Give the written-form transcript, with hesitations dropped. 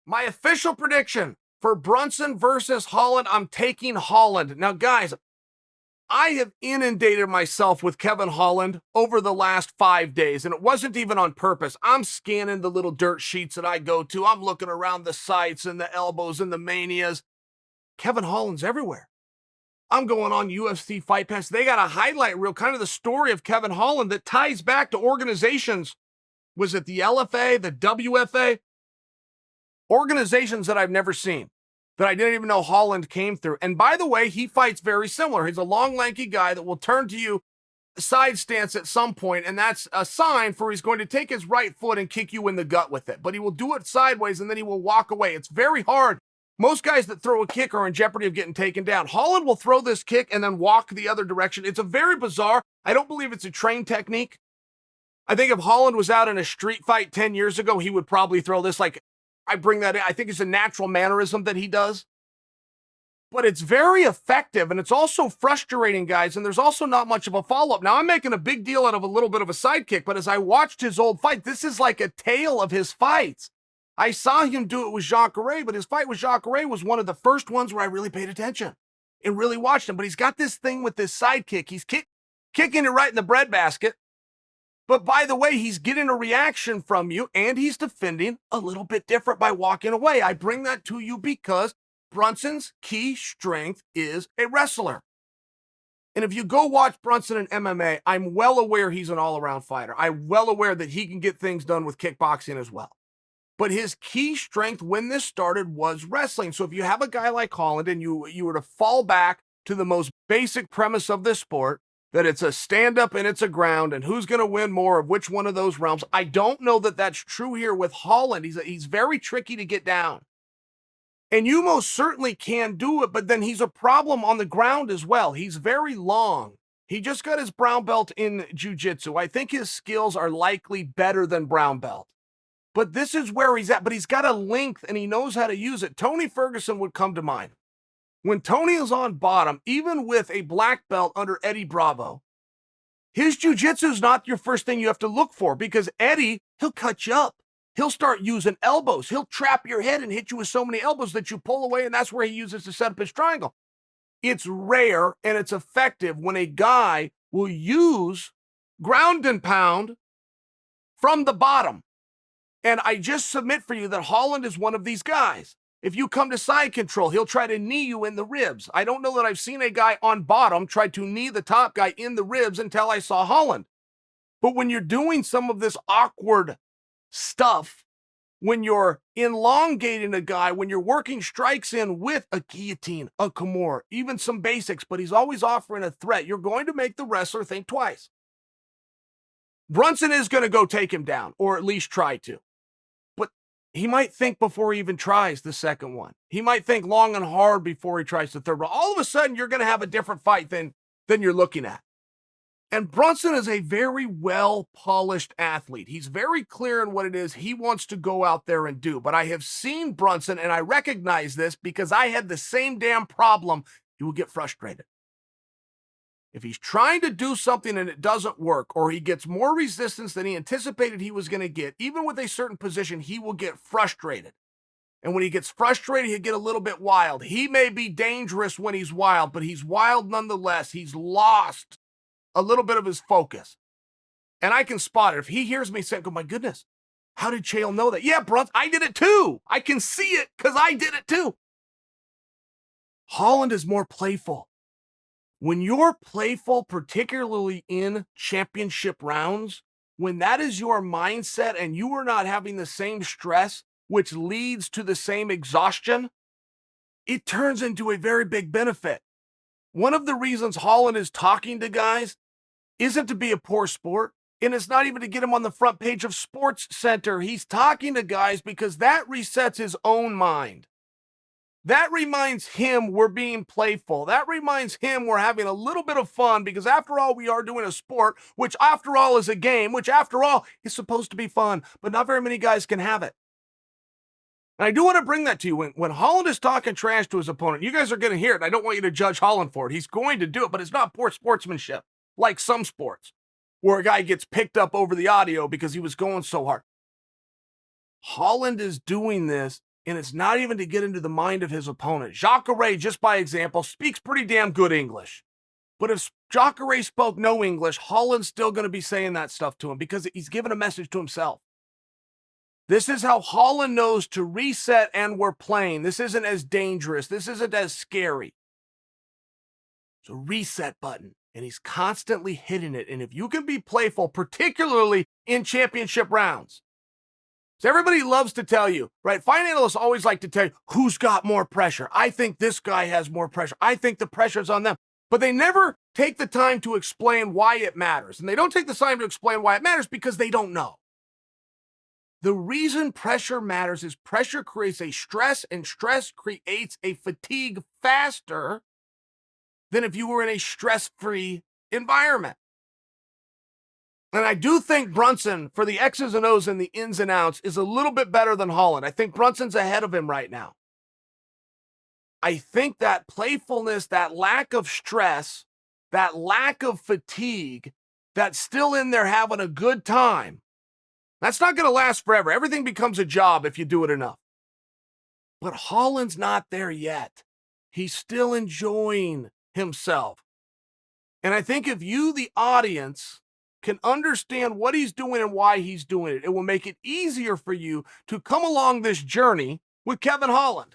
My official prediction for Brunson versus Holland, I'm taking Holland. Now, guys, I have inundated myself with Kevin Holland over the last 5 days, and it wasn't even on purpose. I'm scanning the little dirt sheets that I go to. I'm looking around the sites and the elbows and the manias. Kevin Holland's everywhere. I'm going on UFC Fight Pass. They got a highlight reel, kind of the story of Kevin Holland that ties back to organizations. Was it the LFA, the WFA? Organizations that I've never seen, that I didn't even know Holland came through. And by the way, he fights very similar. He's a long, lanky guy that will turn to you side stance at some point, and that's a sign for he's going to take his right foot and kick you in the gut with it. But he will do it sideways, and then he will walk away. It's very hard. Most guys that throw a kick are in jeopardy of getting taken down. Holland will throw this kick and then walk the other direction. It's a very bizarre. I don't believe it's a trained technique. I think if Holland was out in a street fight 10 years ago, he would probably throw this like, I bring that in. I think it's a natural mannerism that he does. But it's very effective, and it's also frustrating, guys, and there's also not much of a follow-up. Now, I'm making a big deal out of a little bit of a sidekick, but as I watched his old fight, this is like a tale of his fights. I saw him do it with Jacare, but his fight with Jacare was one of the first ones where I really paid attention and really watched him. But he's got this thing with this sidekick. He's kicking it right in the breadbasket. But by the way, he's getting a reaction from you, and he's defending a little bit different by walking away. I bring that to you because Brunson's key strength is a wrestler. And if you go watch Brunson in MMA, I'm well aware he's an all-around fighter. I'm well aware that he can get things done with kickboxing as well. But his key strength when this started was wrestling. So if you have a guy like Holland and you were to fall back to the most basic premise of this sport, that it's a stand-up and it's a ground, and who's going to win more of which one of those realms, I don't know that that's true here with Holland. He's very tricky to get down. And you most certainly can do it, but then he's a problem on the ground as well. He's very long. He just got his brown belt in jiu-jitsu. I think his skills are likely better than brown belt. But this is where he's at. But he's got a length, and he knows how to use it. Tony Ferguson would come to mind. When Tony is on bottom, even with a black belt under Eddie Bravo, his jiu-jitsu is not your first thing you have to look for, because Eddie, he'll cut you up. He'll start using elbows. He'll trap your head and hit you with so many elbows that you pull away, and that's where he uses to set up his triangle. It's rare and it's effective when a guy will use ground and pound from the bottom. And I just submit for you that Holland is one of these guys. If you come to side control, he'll try to knee you in the ribs. I don't know that I've seen a guy on bottom try to knee the top guy in the ribs until I saw Holland. But when you're doing some of this awkward stuff, when you're elongating a guy, when you're working strikes in with a guillotine, a Kimura, even some basics, but he's always offering a threat, you're going to make the wrestler think twice. Brunson is going to go take him down, or at least try to. But he might think before he even tries the second one. He might think long and hard before he tries the third one. All of a sudden, you're going to have a different fight than you're looking at. And Brunson is a very well-polished athlete. He's very clear in what it is he wants to go out there and do. But I have seen Brunson, and I recognize this because I had the same damn problem. He will get frustrated. If he's trying to do something and it doesn't work, or he gets more resistance than he anticipated he was going to get, even with a certain position, he will get frustrated. And when he gets frustrated, he'll get a little bit wild. He may be dangerous when he's wild, but he's wild nonetheless. He's lost a little bit of his focus. And I can spot it. If he hears me say, oh my goodness, how did Chael know that? Yeah, Brunson, I did it too. I can see it because I did it too. Holland is more playful. When you're playful, particularly in championship rounds, when that is your mindset and you are not having the same stress, which leads to the same exhaustion, it turns into a very big benefit. One of the reasons Holland is talking to guys isn't to be a poor sport, and it's not even to get him on the front page of Sports Center. He's talking to guys because that resets his own mind. That reminds him we're being playful. That reminds him we're having a little bit of fun, because after all, we are doing a sport, which after all is a game, which after all is supposed to be fun, but not very many guys can have it. And I do want to bring that to you. When Holland is talking trash to his opponent, you guys are going to hear it. I don't want you to judge Holland for it. He's going to do it, but it's not poor sportsmanship like some sports where a guy gets picked up over the audio because he was going so hard. Holland is doing this And it's not even to get into the mind of his opponent. Jacare, just by example, speaks pretty damn good English. But if Jacare spoke no English, Holland's still going to be saying that stuff to him because he's giving a message to himself. This is how Holland knows to reset, and we're playing. This isn't as dangerous. This isn't as scary. It's a reset button, and he's constantly hitting it. And if you can be playful, particularly in championship rounds, so everybody loves to tell you, right? Fight analysts always like to tell you who's got more pressure. I think this guy has more pressure. I think the pressure's on them. But they never take the time to explain why it matters. And they don't take the time to explain why it matters because they don't know. The reason pressure matters is pressure creates a stress, and stress creates a fatigue faster than if you were in a stress-free environment. And I do think Brunson, for the X's and O's and the ins and outs, is a little bit better than Holland. I think Brunson's ahead of him right now. I think that playfulness, that lack of stress, that lack of fatigue, that's still in there having a good time, that's not going to last forever. Everything becomes a job if you do it enough. But Holland's not there yet. He's still enjoying himself. And I think if you, the audience, can understand what he's doing and why he's doing it, it will make it easier for you to come along this journey with Kevin Holland.